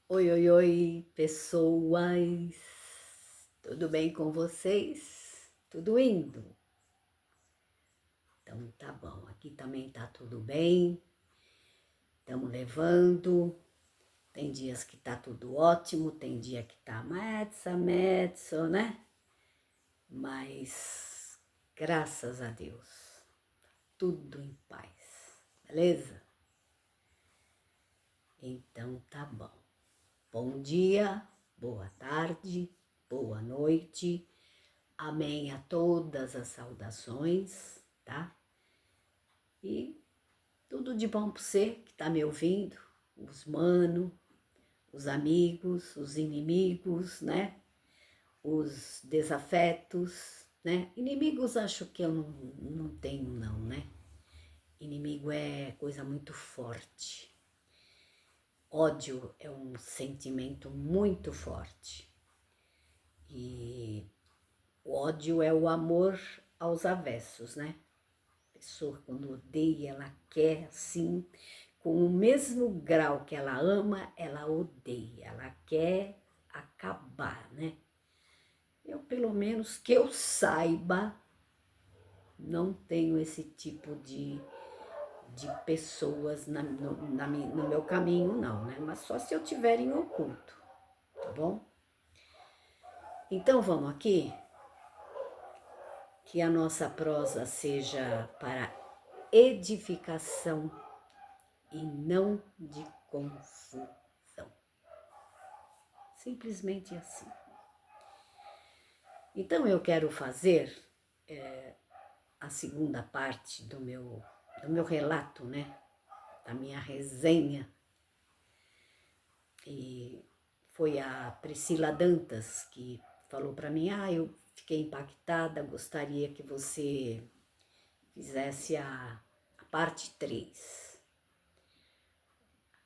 Oi, oi, oi, pessoas! Tudo bem com vocês? Tudo indo? Então tá bom, aqui também tá tudo bem, estamos levando. Tem dias que tá tudo ótimo, tem dia que tá mezzo, né? Mas graças a Deus, tudo em paz, beleza? Então tá bom. Bom dia, boa tarde, boa noite. Amém a todas as saudações, tá? E tudo de bom para você que tá me ouvindo, os mano, os amigos, os inimigos, né? Os desafetos, né? Inimigos acho que eu não tenho não, né? Inimigo é coisa muito forte. Ódio é um sentimento muito forte. E o ódio é o amor aos avessos, né? Pessoa quando odeia, ela quer assim, com o mesmo grau que ela ama, ela odeia, ela quer acabar, né? Eu, pelo menos que eu saiba, não tenho esse tipo de pessoas no meu caminho, não, né? Mas só se eu tiver em oculto, tá bom? Então vamos aqui, que a nossa prosa seja para edificação e não de confusão. Simplesmente assim. Então eu quero fazer a segunda parte do meu relato, né? Da minha resenha. E foi a Priscila Dantas que falou para mim, eu fiquei impactada, gostaria que você fizesse a parte 3.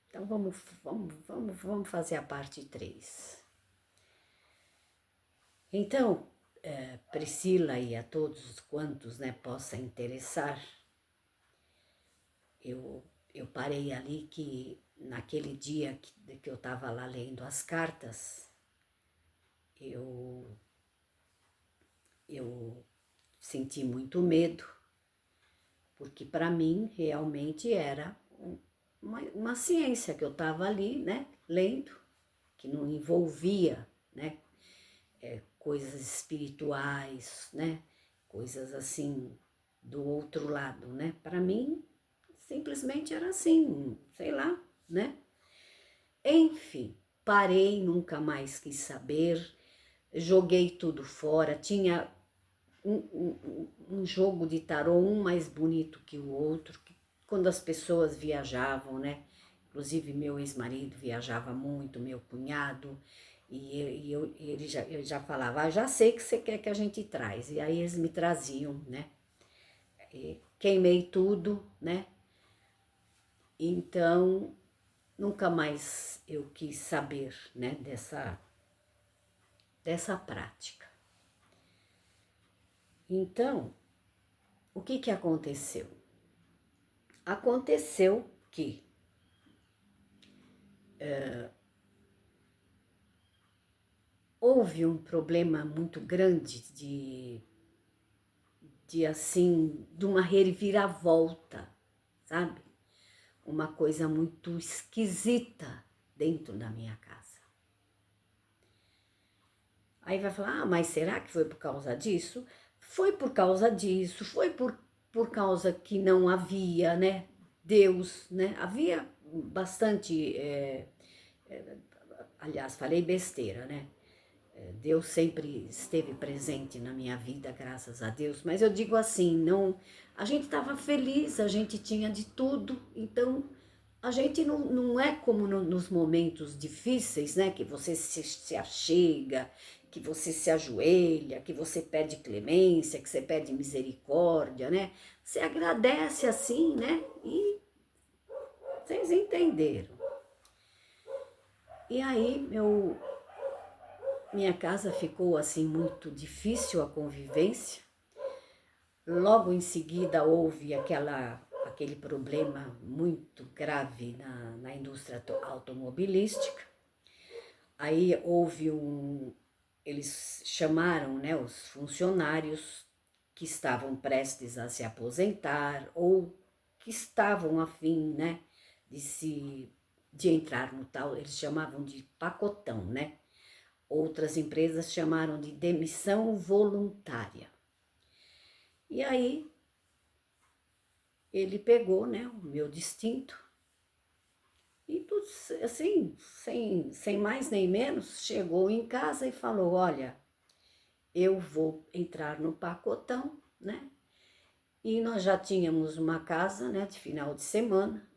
Então vamos fazer a parte 3. Então, Priscila e a todos quantos, né, possa interessar, eu parei ali que naquele dia que eu estava lá lendo as cartas, eu, eu senti muito medo, porque para mim realmente era uma ciência que eu estava ali, né, lendo, que não envolvia, né, coisas espirituais, né, coisas assim do outro lado, né? Para mim, simplesmente era assim, sei lá, né? Enfim, parei, nunca mais quis saber, joguei tudo fora, tinha um jogo de tarô, um mais bonito que o outro, que quando as pessoas viajavam, né? Inclusive meu ex-marido viajava muito, meu cunhado, e ele já falava, já sei que você quer que a gente traz. E aí eles me traziam, né? E queimei tudo, né? Então, nunca mais eu quis saber, né, dessa prática. Então, o que aconteceu? Aconteceu que houve um problema muito grande de assim, de uma reviravolta, sabe? Uma coisa muito esquisita dentro da minha casa. Aí vai falar, mas será que foi por causa disso? Foi por causa disso, foi por causa que não havia, né, Deus, né? Havia bastante, aliás, falei besteira, né? Deus sempre esteve presente na minha vida, graças a Deus. Mas eu digo assim, não, a gente estava feliz, a gente tinha de tudo, então a gente não é como nos momentos difíceis, né? Que você se achega, que você se ajoelha, que você pede clemência, que você pede misericórdia, né? Você agradece assim, né? E vocês entenderam. E aí minha casa ficou assim muito difícil a convivência. Logo em seguida houve aquele problema muito grave na indústria automobilística. Aí houve eles chamaram, né, os funcionários que estavam prestes a se aposentar ou que estavam a fim, né, de entrar no tal, eles chamavam de pacotão, né? Outras empresas chamaram de demissão voluntária. E aí ele pegou, né, o meu distinto e tudo assim, sem mais nem menos, chegou em casa e falou: olha, eu vou entrar no pacotão, né? E nós já tínhamos uma casa, né, de final de semana,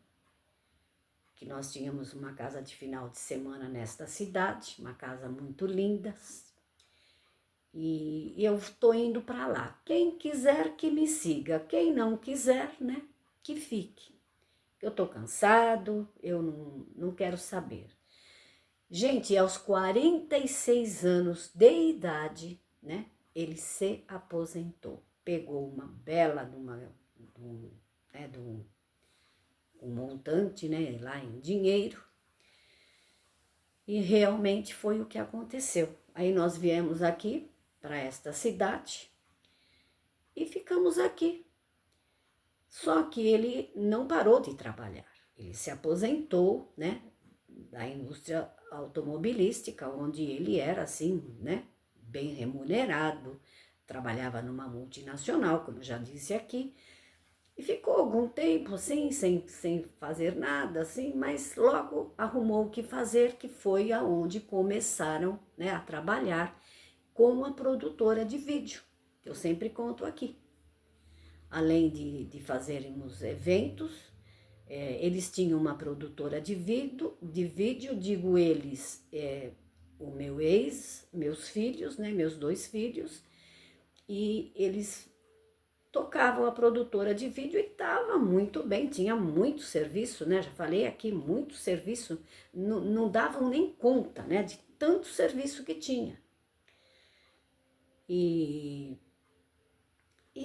que nós tínhamos uma casa de final de semana nesta cidade, uma casa muito linda. E eu estou indo para lá. Quem quiser que me siga, quem não quiser, né, que fique. Eu estou cansado, eu não quero saber. Gente, aos 46 anos de idade, né, ele se aposentou. Pegou uma bela de um montante, né, lá em dinheiro. E realmente foi o que aconteceu. Aí nós viemos aqui para esta cidade e ficamos aqui. Só que ele não parou de trabalhar. Ele se aposentou, né, da indústria automobilística, onde ele era assim, né, bem remunerado, trabalhava numa multinacional, como eu já disse aqui, e ficou algum tempo assim, sem fazer nada, assim, mas logo arrumou o que fazer, que foi aonde começaram, né, a trabalhar com a produtora de vídeo, que eu sempre conto aqui. Além de fazermos eventos, eles tinham uma produtora de vídeo, digo eles, o meu ex, meus filhos, né, meus 2 filhos, e eles tocavam a produtora de vídeo e estava muito bem, tinha muito serviço, né? Já falei aqui, muito serviço, não davam nem conta, né, de tanto serviço que tinha. E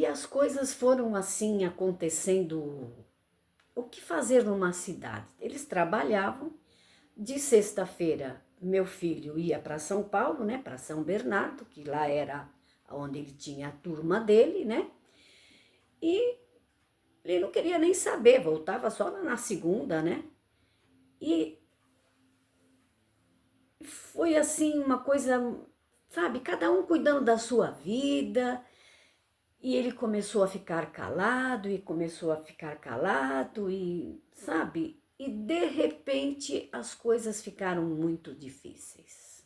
as coisas foram assim acontecendo. O que fazer numa cidade? Eles trabalhavam, de sexta-feira meu filho ia para São Paulo, né, para São Bernardo, que lá era onde ele tinha a turma dele, né? E ele não queria nem saber, voltava só na segunda, né? E foi assim uma coisa, sabe, cada um cuidando da sua vida. E ele começou a ficar calado e começou a ficar calado e, sabe, e de repente as coisas ficaram muito difíceis.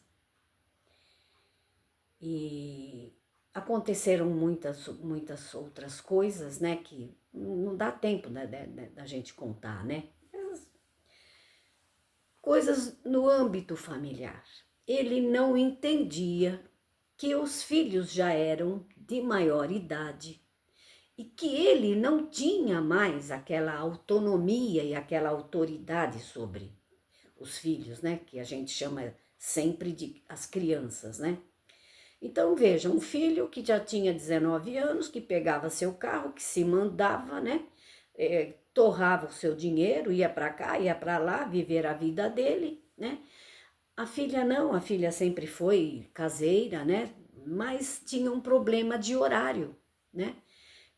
E aconteceram muitas outras coisas, né, que não dá tempo da gente contar, né? Coisas no âmbito familiar. Ele não entendia que os filhos já eram de maior idade e que ele não tinha mais aquela autonomia e aquela autoridade sobre os filhos, né? Que a gente chama sempre de as crianças, né? Então, veja, um filho que já tinha 19 anos, que pegava seu carro, que se mandava, né? Torrava o seu dinheiro, ia para cá, ia para lá, viver a vida dele, né? A filha não, a filha sempre foi caseira, né? Mas tinha um problema de horário, né?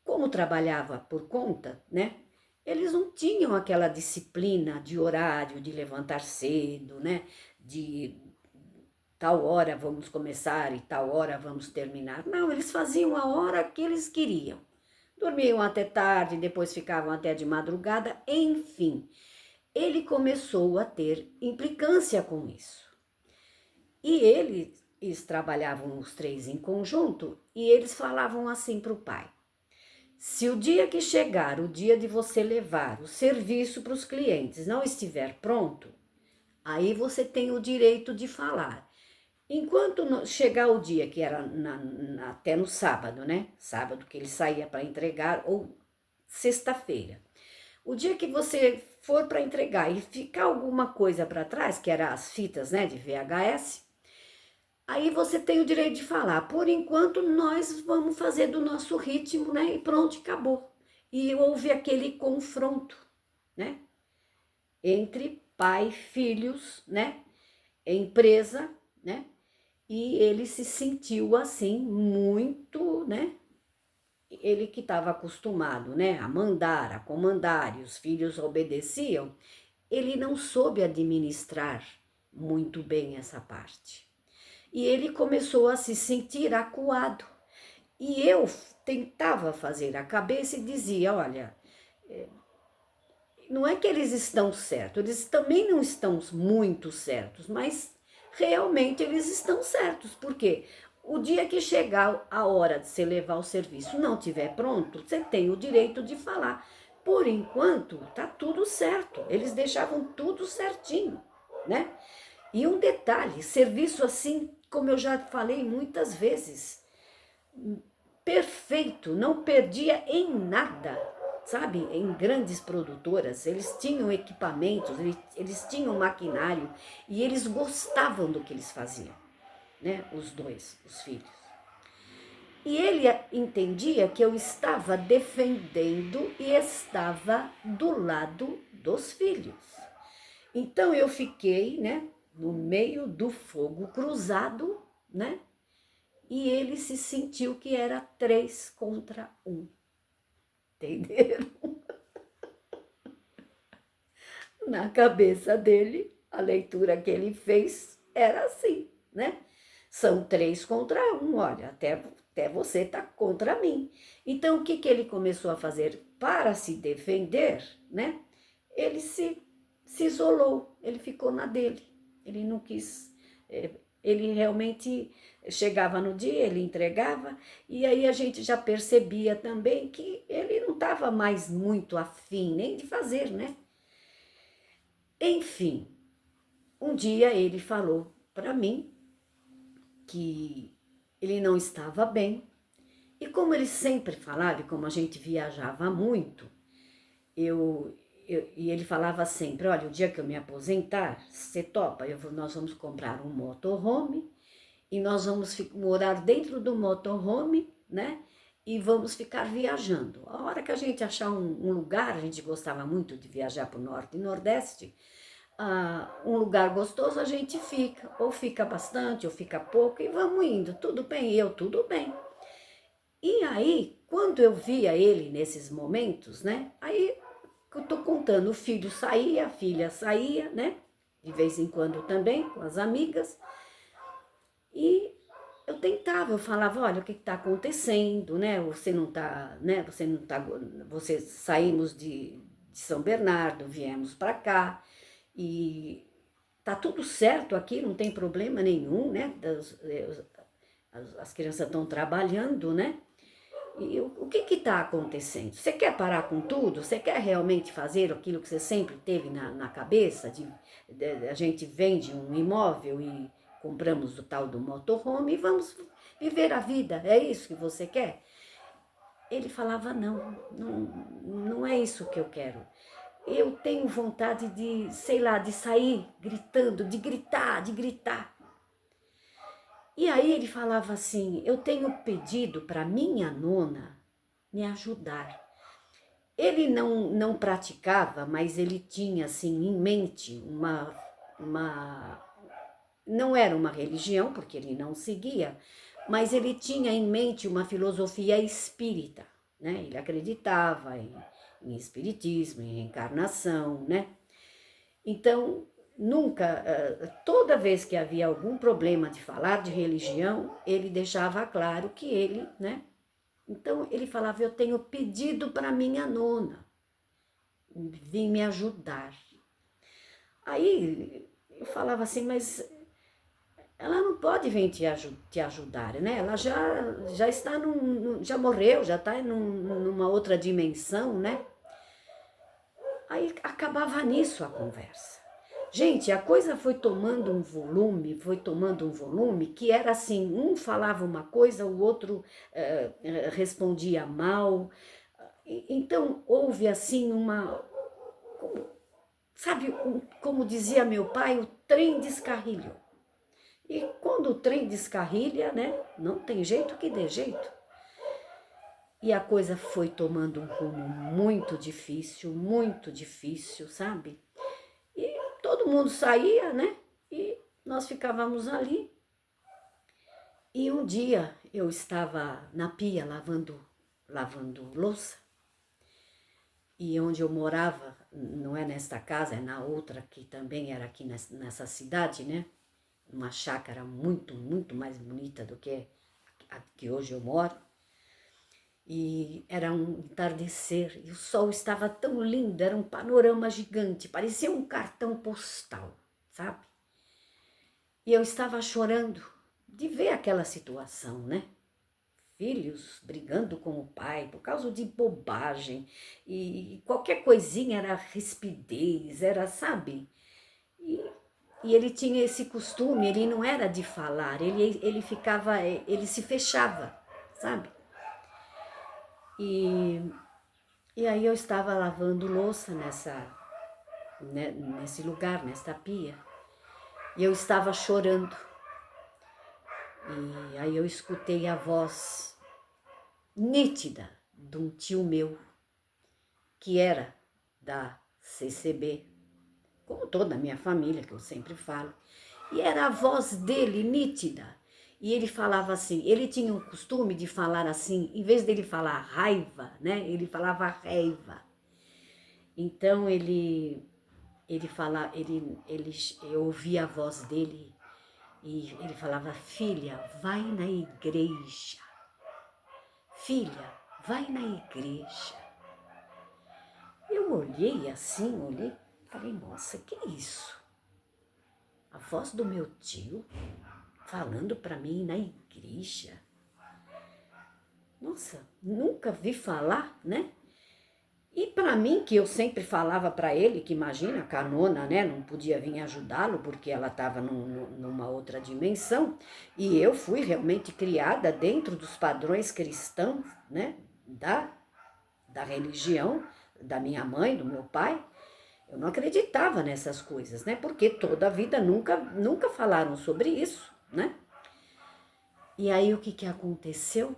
Como trabalhava por conta, né? Eles não tinham aquela disciplina de horário, de levantar cedo, né? De tal hora vamos começar e tal hora vamos terminar. Não, eles faziam a hora que eles queriam. Dormiam até tarde, depois ficavam até de madrugada, enfim. Ele começou a ter implicância com isso. E eles trabalhavam os 3 em conjunto e eles falavam assim para o pai: se o dia que chegar, o dia de você levar o serviço para os clientes não estiver pronto, aí você tem o direito de falar. Enquanto chegar o dia, que era até no sábado, né? Sábado que ele saía para entregar, ou sexta-feira. O dia que você for para entregar e ficar alguma coisa para trás, que era as fitas, né, de VHS, aí você tem o direito de falar, por enquanto nós vamos fazer do nosso ritmo, né? E pronto, acabou. E houve aquele confronto, né? Entre pai e filhos, né? empresa, né? E ele se sentiu assim muito, né? Ele que estava acostumado, né, a mandar, a comandar, e os filhos obedeciam, ele não soube administrar muito bem essa parte. E ele começou a se sentir acuado. E eu tentava fazer a cabeça e dizia, olha, não é que eles estão certos, eles também não estão muito certos, mas realmente eles estão certos, porque o dia que chegar a hora de você levar o serviço não tiver pronto, você tem o direito de falar. Por enquanto, tá tudo certo, eles deixavam tudo certinho, né? E um detalhe, serviço assim, como eu já falei muitas vezes, perfeito, não perdia em nada, sabe? Em grandes produtoras, eles tinham equipamentos, eles tinham maquinário e eles gostavam do que eles faziam, né? Os dois, os filhos. E ele entendia que eu estava defendendo e estava do lado dos filhos. Então eu fiquei, né, no meio do fogo cruzado, né? E ele se sentiu que era 3 contra 1. Entenderam? Na cabeça dele, a leitura que ele fez era assim, né? São 3 contra 1, olha, até você tá contra mim. Então, o que, que ele começou a fazer? Para se defender, né? Ele se isolou, ele ficou na dele. Ele não quis. Ele realmente chegava no dia, ele entregava, e aí a gente já percebia também que ele não estava mais muito afim nem de fazer, né? Enfim, um dia ele falou para mim que ele não estava bem, e como ele sempre falava, e como a gente viajava muito, e ele falava sempre, olha, o dia que eu me aposentar, você topa? Nós vamos comprar um motorhome e nós vamos morar dentro do motorhome, né? E vamos ficar viajando. A hora que a gente achar um lugar, a gente gostava muito de viajar para o norte e nordeste, um lugar gostoso a gente fica, ou fica bastante, ou fica pouco, e vamos indo, tudo bem, tudo bem. E aí, quando eu via ele nesses momentos, né? Aí eu tô contando, o filho saía, a filha saía, né? De vez em quando também, com as amigas. E eu tentava, eu falava, olha, o que está acontecendo, né? Você não está, né? Você não tá, você saímos de São Bernardo, viemos para cá e tá tudo certo aqui, não tem problema nenhum, né? As crianças estão trabalhando, né? E o que está acontecendo? Você quer parar com tudo? Você quer realmente fazer aquilo que você sempre teve na cabeça? A gente vende um imóvel e compramos o tal do motorhome e vamos viver a vida. É isso que você quer? Ele falava, não é isso que eu quero. Eu tenho vontade de, sei lá, de sair gritando, de gritar. E aí ele falava assim, eu tenho pedido para minha nona me ajudar. Ele não praticava, mas ele tinha assim em mente não era uma religião, porque ele não seguia, mas ele tinha em mente uma filosofia espírita, né? Ele acreditava em espiritismo, em reencarnação, né? Então, nunca, toda vez que havia algum problema de falar de religião, ele deixava claro que ele, né? Então, ele falava, eu tenho pedido para minha nona vir me ajudar. Aí, eu falava assim, mas ela não pode vir te ajudar, né? Ela já está, já morreu, já está numa outra dimensão, né? Aí acabava nisso a conversa. Gente, a coisa foi tomando um volume que era assim, um falava uma coisa, o outro respondia mal. Então houve assim sabe, como dizia meu pai, o trem descarrilhou. E quando o trem descarrilha, né, não tem jeito que dê jeito. E a coisa foi tomando um rumo muito difícil, sabe? E todo mundo saía, né? E nós ficávamos ali. E um dia eu estava na pia lavando louça. E onde eu morava, não é nesta casa, é na outra, que também era aqui nessa cidade, né? Uma chácara muito, muito mais bonita do que a que hoje eu moro. E era um entardecer, e o sol estava tão lindo, era um panorama gigante, parecia um cartão postal, sabe? E eu estava chorando de ver aquela situação, né? Filhos brigando com o pai por causa de bobagem, e qualquer coisinha era rispidez, era, sabe? E, e ele tinha esse costume, ele não era de falar, ele se fechava, sabe? E, e aí eu estava lavando louça nesse lugar, nesta pia, e eu estava chorando. E aí eu escutei a voz nítida de um tio meu, que era da CCB, como toda a minha família, que eu sempre falo. E era a voz dele nítida. E ele falava assim, ele tinha o costume de falar assim, em vez dele falar raiva, né? Ele falava raiva. Então eu ouvia a voz dele e ele falava: filha, vai na igreja. Filha, vai na igreja. Eu olhei assim, falei: nossa, que é isso? A voz do meu tio falando para mim ir na igreja. Nossa, nunca vi falar, né? E para mim, que eu sempre falava para ele, que imagina, a canona, né, não podia vir ajudá-lo porque ela estava numa outra dimensão, e eu fui realmente criada dentro dos padrões cristãos, né, da religião, da minha mãe, do meu pai. Eu não acreditava nessas coisas, né, porque toda a vida nunca falaram sobre isso, né. E aí o que aconteceu?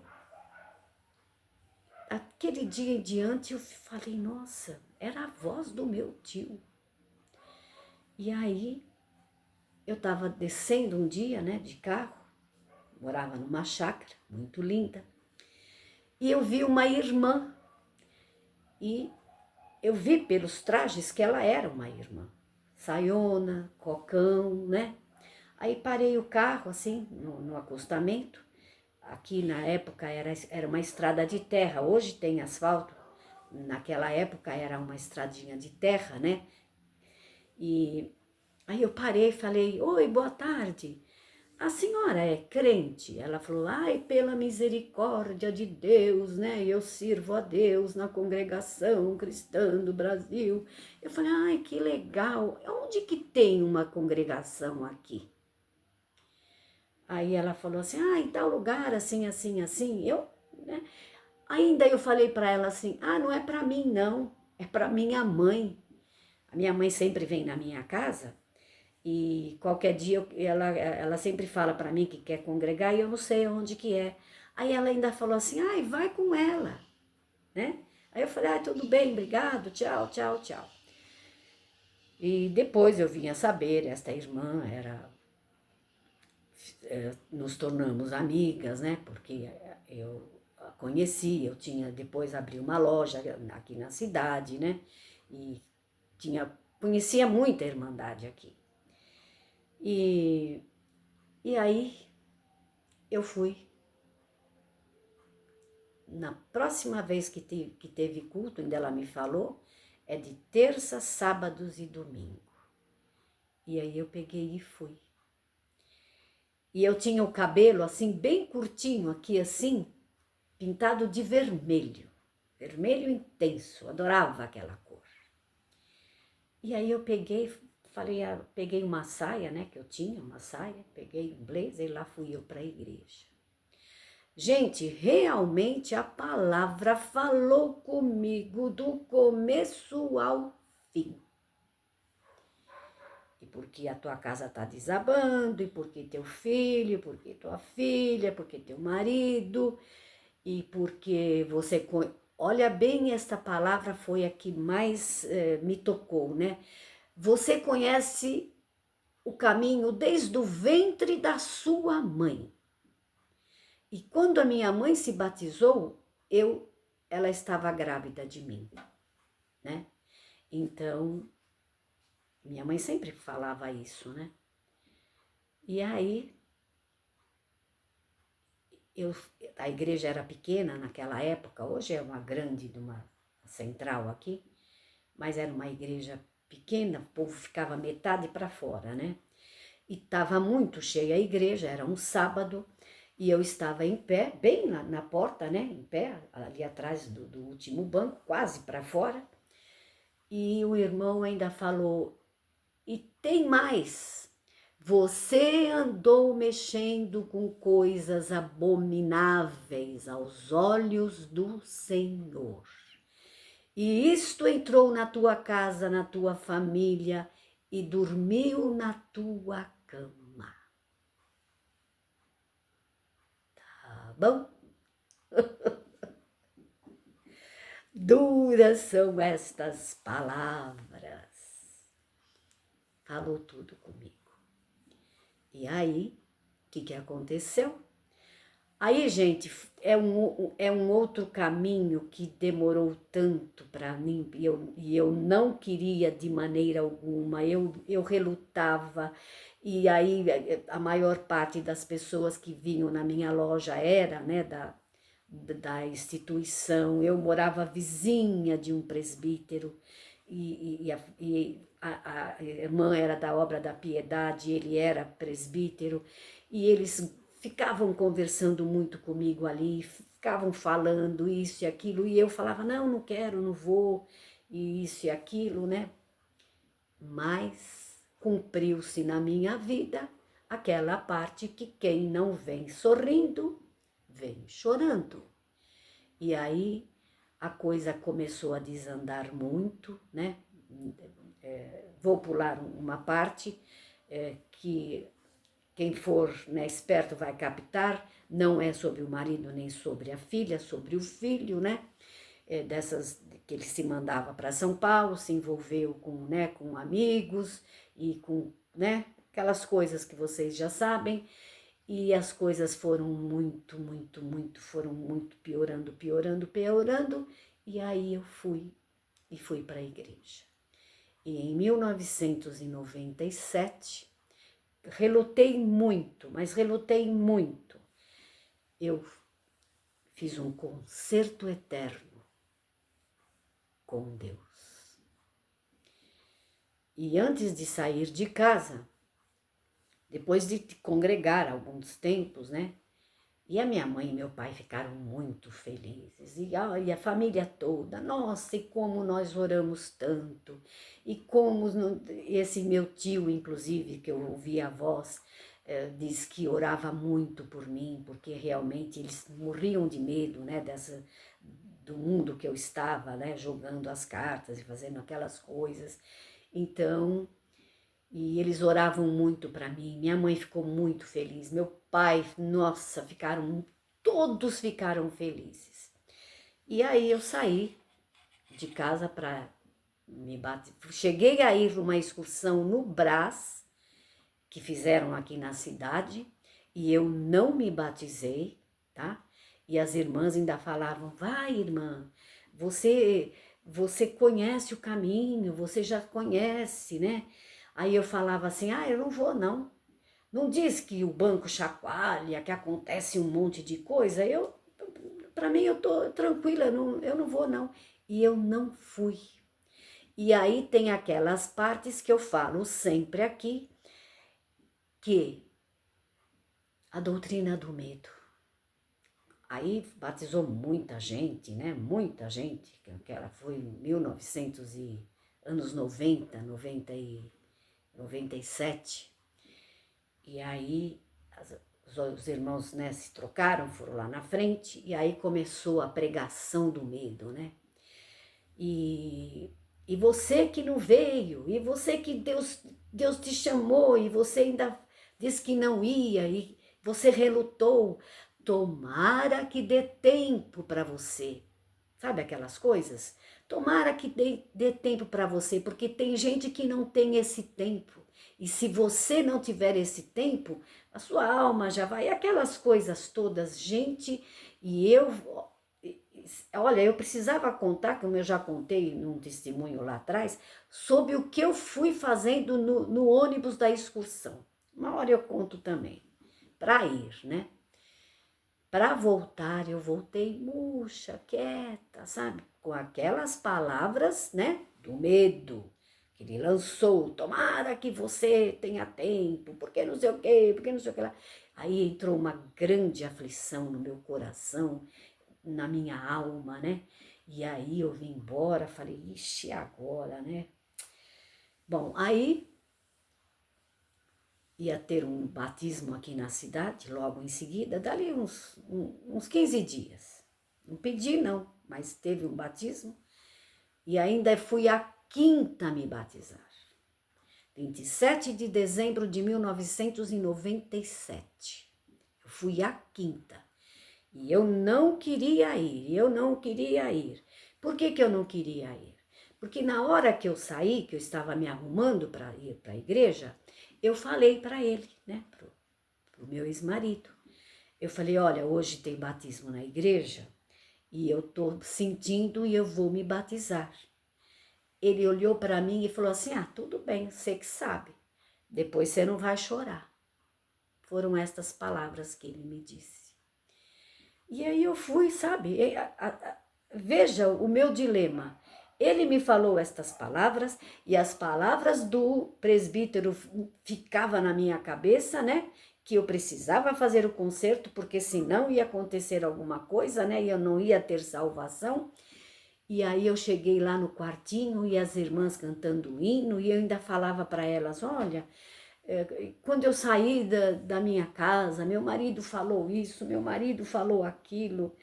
Aquele dia em diante eu falei: nossa, era a voz do meu tio. E aí eu estava descendo um dia, né, de carro, morava numa chácara muito linda, e eu vi uma irmã, e eu vi pelos trajes que ela era uma irmã, saiona, cocão, né? Aí parei o carro assim no acostamento. Aqui na época era uma estrada de terra, hoje tem asfalto, naquela época era uma estradinha de terra, né? E aí eu parei e falei: oi, boa tarde, a senhora é crente? Ela falou: ai, pela misericórdia de Deus, né? Eu sirvo a Deus na congregação cristã do Brasil. Eu falei: ai, que legal, onde que tem uma congregação aqui? Aí ela falou assim: ah, em tal lugar, assim, assim, assim. Né? Ainda eu falei para ela assim: ah, não é para mim não, é para minha mãe. A minha mãe sempre vem na minha casa e qualquer dia ela sempre fala para mim que quer congregar e eu não sei onde que é. Aí ela ainda falou assim: ai, vai com ela, né? Aí eu falei: ah, tudo bem, obrigado, tchau, tchau, tchau. E depois eu vim a saber, esta irmã nos tornamos amigas, né? Porque eu a conheci, eu tinha, depois abri uma loja aqui na cidade, né? E conhecia muita irmandade aqui. E aí eu fui. Na próxima vez que teve culto, ainda ela me falou, é de terça, sábados e domingo. E aí eu peguei e fui. E eu tinha o cabelo assim, bem curtinho aqui assim, pintado de vermelho. Vermelho intenso, adorava aquela cor. E aí eu peguei uma saia, né, que eu tinha, uma saia, peguei um blazer e lá fui eu para a igreja. Gente, realmente a palavra falou comigo do começo ao fim. E porque a tua casa está desabando, e porque teu filho, porque tua filha, porque teu marido, e porque você... Olha bem, esta palavra foi a que mais me tocou, né? Você conhece o caminho desde o ventre da sua mãe. E quando a minha mãe se batizou, ela estava grávida de mim, né? Então, minha mãe sempre falava isso, né? E aí, a igreja era pequena naquela época, hoje é uma grande, uma central aqui, mas era uma igreja pequena, o povo ficava metade para fora, né? E estava muito cheia a igreja, era um sábado, e eu estava em pé, bem na porta, né? Em pé, ali atrás do último banco, quase para fora. E o irmão ainda falou, e tem mais, você andou mexendo com coisas abomináveis aos olhos do Senhor. E isto entrou na tua casa, na tua família, e dormiu na tua cama. Tá bom? Duras são estas palavras. Falou tudo comigo. E aí, o que aconteceu? Aí, gente, é um outro caminho que demorou tanto para mim, e eu não queria de maneira alguma, eu relutava, e aí a maior parte das pessoas que vinham na minha loja era, né, da instituição. Eu morava vizinha de um presbítero, a irmã era da Obra da Piedade, ele era presbítero, e eles ficavam conversando muito comigo ali, ficavam falando isso e aquilo, e eu falava, não, não quero, não vou, e isso e aquilo, né? Mas cumpriu-se na minha vida aquela parte que quem não vem sorrindo, vem chorando. E aí a coisa começou a desandar muito, né? Vou pular uma parte que quem for, né, esperto vai captar, não é sobre o marido nem sobre a filha, sobre o filho, né? Dessas que ele se mandava para São Paulo, se envolveu com, né, com amigos e com, né, aquelas coisas que vocês já sabem. E as coisas foram muito piorando, e aí eu fui para a igreja. E em 1997, relutei muito, mas relutei muito. Eu fiz um concerto eterno com Deus. E antes de sair de casa, depois de congregar alguns tempos, né? E a minha mãe e meu pai ficaram muito felizes. E a família toda, nossa, e como nós oramos tanto. E como esse meu tio, inclusive, que eu ouvi a voz, diz que orava muito por mim, porque realmente eles morriam de medo, né, do mundo que eu estava, né, jogando as cartas e fazendo aquelas coisas. Então, e eles oravam muito para mim, minha mãe ficou muito feliz, meu pai, nossa, todos ficaram felizes. E aí eu saí de casa para me bater. Cheguei a ir numa excursão no Brás, que fizeram aqui na cidade, e eu não me batizei, tá? E as irmãs ainda falavam, vai irmã, você conhece o caminho, você já conhece, né? Aí eu falava assim, eu não vou não. Não diz que o banco chacoalha, que acontece um monte de coisa? Para mim, eu tô tranquila, eu não vou não. E eu não fui. E aí tem aquelas partes que eu falo sempre aqui, que a doutrina do medo. Aí batizou muita gente, né? Muita gente, que ela foi em 1900 e anos 90, 97. E aí os irmãos, né, se trocaram, foram lá na frente, e aí começou a pregação do medo, né? E você que não veio, e você que Deus te chamou, e você ainda disse que não ia, e você relutou. Tomara que dê tempo para você. Sabe aquelas coisas? Tomara que dê tempo para você, porque tem gente que não tem esse tempo. E se você não tiver esse tempo, a sua alma já vai, aquelas coisas todas, gente, e eu, olha, eu precisava contar, como eu já contei num testemunho lá atrás, sobre o que eu fui fazendo no ônibus da excursão. Uma hora eu conto também, para ir, né? Para voltar, eu voltei murcha, quieta, sabe? Com aquelas palavras, né? Do medo que ele lançou. Tomara que você tenha tempo, porque não sei o quê, porque não sei o que lá. Aí entrou uma grande aflição no meu coração, na minha alma, né? E aí eu vim embora, falei, ixi, agora, né? Bom, aí ia ter um batismo aqui na cidade, logo em seguida, dali uns 15 dias. Não pedi não, mas teve um batismo e ainda fui a quinta me batizar. 27 de dezembro de 1997. Eu fui a quinta. E eu não queria ir, Por que eu não queria ir? Porque na hora que eu saí, que eu estava me arrumando para ir para a igreja, eu falei para ele, né, pro meu ex-marido. Eu falei, olha, hoje tem batismo na igreja e eu tô sentindo e eu vou me batizar. Ele olhou para mim e falou assim, tudo bem, você que sabe, depois você não vai chorar. Foram estas palavras que ele me disse. E aí eu fui, sabe, veja o meu dilema. Ele me falou estas palavras e as palavras do presbítero ficavam na minha cabeça, né? Que eu precisava fazer o concerto porque senão ia acontecer alguma coisa, né? E eu não ia ter salvação. E aí eu cheguei lá no quartinho e as irmãs cantando o hino e eu ainda falava para elas, olha, quando eu saí da minha casa, meu marido falou isso, meu marido falou aquilo,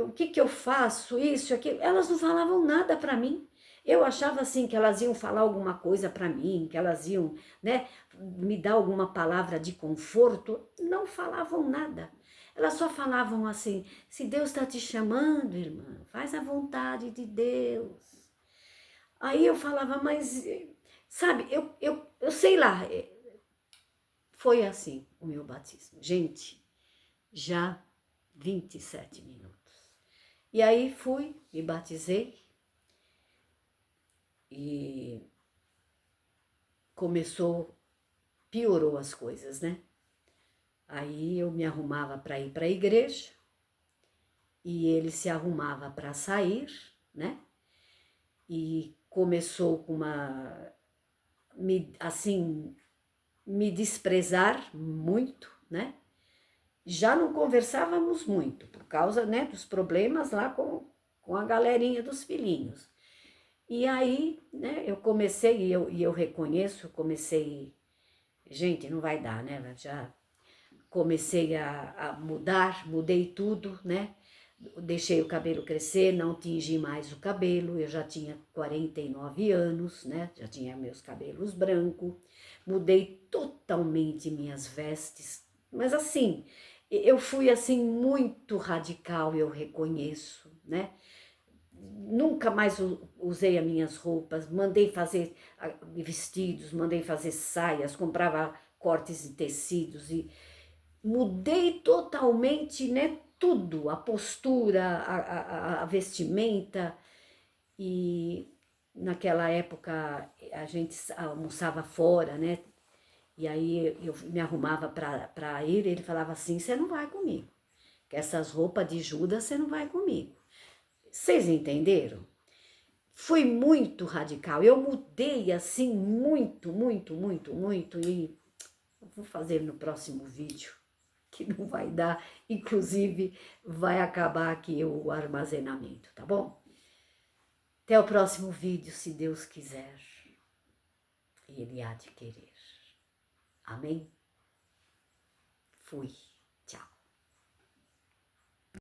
o que eu faço, isso, aquilo. Elas não falavam nada para mim. Eu achava assim que elas iam falar alguma coisa para mim, que elas iam, né, me dar alguma palavra de conforto. Não falavam nada. Elas só falavam assim, se Deus está te chamando, irmã, faz a vontade de Deus. Aí eu falava, mas, sabe, eu sei lá, foi assim o meu batismo. Gente, já 27 minutos. E aí fui, me batizei e piorou as coisas, né? Aí eu me arrumava para ir para a igreja e ele se arrumava para sair, né? E começou com me desprezar muito, né? Já não conversávamos muito, por causa, né, dos problemas lá com a galerinha dos filhinhos. E aí, né, eu comecei, e eu reconheço, gente, não vai dar, né, já comecei a mudar, mudei tudo, né, deixei o cabelo crescer, não tingi mais o cabelo, eu já tinha 49 anos, né, já tinha meus cabelos brancos, mudei totalmente minhas vestes, mas assim, eu fui assim muito radical, eu reconheço, né, nunca mais usei as minhas roupas, mandei fazer vestidos, mandei fazer saias, comprava cortes de tecidos e mudei totalmente, né, tudo, a postura, a vestimenta. E naquela época a gente almoçava fora, né, e aí eu me arrumava para ir, ele falava assim, você não vai comigo, que essas roupas de Judas você não vai comigo. Vocês entenderam? Fui muito radical, eu mudei assim muito, muito, muito, muito e vou fazer no próximo vídeo, que não vai dar, inclusive vai acabar aqui o armazenamento, tá bom? Até o próximo vídeo, se Deus quiser, e Ele há de querer. Amém? Fui.